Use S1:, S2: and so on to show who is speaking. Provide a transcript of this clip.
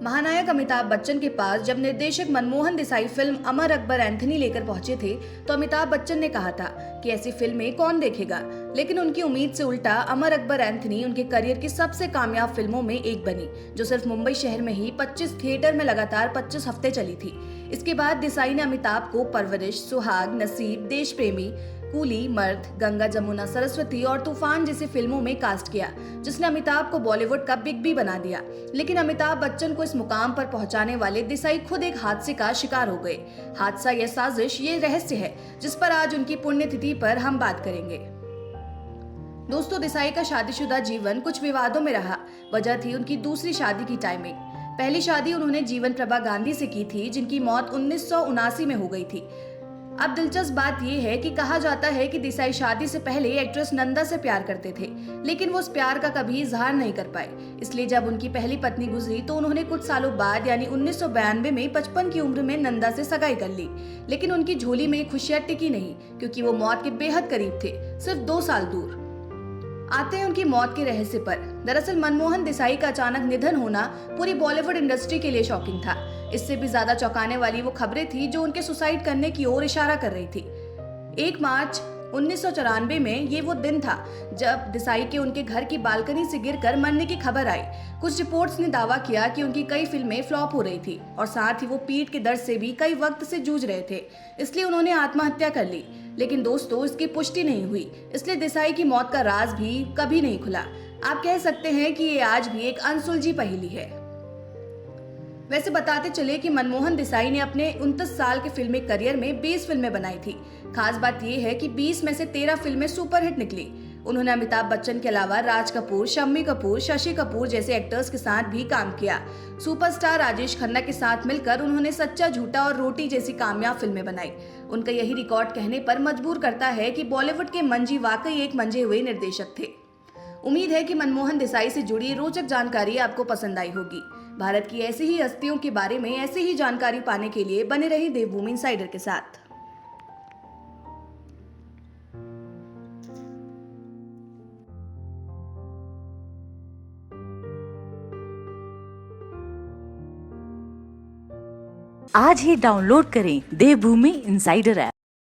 S1: महानायक अमिताभ बच्चन के पास जब निर्देशक मनमोहन देसाई फिल्म अमर अकबर एंथनी लेकर पहुंचे थे तो अमिताभ बच्चन ने कहा था कि ऐसी फिल्में कौन देखेगा। लेकिन उनकी उम्मीद से उल्टा अमर अकबर एंथनी उनके करियर की सबसे कामयाब फिल्मों में एक बनी, जो सिर्फ मुंबई शहर में ही 25 थिएटर में लगातार 25 हफ्ते चली थी। इसके बाद देसाई ने अमिताभ को परवरिश, सुहाग, नसीब, देश प्रेमी, कूली, मर्द, गंगा जमुना सरस्वती और तूफान जैसी फिल्मों में कास्ट किया, जिसने अमिताभ को बॉलीवुड का बिग बी बना दिया। लेकिन अमिताभ बच्चन को इस मुकाम पर पहुंचाने वाले देसाई खुद एक हादसे का शिकार हो गए। हादसा, यह साजिश, ये रहस्य है जिस पर आज उनकी पुण्यतिथि पर हम बात करेंगे। दोस्तों, देसाई का शादीशुदा जीवन कुछ विवादों में रहा। वजह थी उनकी दूसरी शादी की टाइमिंग। पहली शादी उन्होंने जीवन प्रभा गांधी से की थी, जिनकी मौत 1979 में हो गई थी। अब दिलचस्प बात यह है कि कहा जाता है कि देसाई शादी से पहले एक्ट्रेस नंदा से प्यार करते थे, लेकिन वो उस प्यार का कभी इजहार नहीं कर पाए। इसलिए जब उनकी पहली पत्नी गुजरी तो उन्होंने कुछ सालों बाद यानी 1992 में 55 की उम्र में नंदा से सगाई कर ली। लेकिन उनकी झोली में खुशियां टिकी नहीं, क्योंकि वो मौत के बेहद करीब थे, सिर्फ 2 साल दूर। आते हैं उनकी मौत के रहस्य पर। दरअसल मनमोहन देसाई का अचानक निधन होना पूरी बॉलीवुड इंडस्ट्री के लिए शॉकिंग था। इससे भी ज्यादा चौंकाने वाली वो खबरें थी जो उनके सुसाइड करने की ओर इशारा कर रही थी। 1 मार्च 1994 में ये वो दिन था जब देसाई के उनके घर की बालकनी से गिरकर मरने की खबर आई। कुछ रिपोर्ट्स ने दावा किया कि उनकी कई फिल्में फ्लॉप हो रही थी और साथ ही वो पीठ के दर्द से भी कई वक्त से जूझ रहे थे, इसलिए उन्होंने आत्महत्या कर ली। लेकिन दोस्तों, इसकी पुष्टि नहीं हुई, इसलिए देसाई की मौत का राज भी कभी नहीं खुला। आप कह सकते हैं कि ये आज भी एक अनसुलझी पहेली है। वैसे बताते चले कि मनमोहन देसाई ने अपने 29 साल के फिल्मी करियर में 20 फिल्में बनाई थी। खास बात यह है कि 20 में से 13 फिल्में सुपरहिट निकली। उन्होंने अमिताभ बच्चन के अलावा राज कपूर, शम्मी कपूर, शशि कपूर जैसे एक्टर्स के साथ भी काम किया। सुपरस्टार राजेश खन्ना के साथ मिलकर उन्होंने सच्चा झूठा और रोटी जैसी कामयाब फिल्में बनाई। उनका यही रिकॉर्ड कहने पर मजबूर करता है कि बॉलीवुड के मंजी वाकई एक मंजे हुए निर्देशक थे। उम्मीद है कि मनमोहन देसाई से जुड़ी रोचक जानकारी आपको पसंद आई होगी। भारत की ऐसी ही हस्तियों के बारे में ऐसी ही जानकारी पाने के लिए बने रहिए देवभूमि इनसाइडर के साथ।
S2: आज ही डाउनलोड करें देवभूमि इनसाइडर ऐप।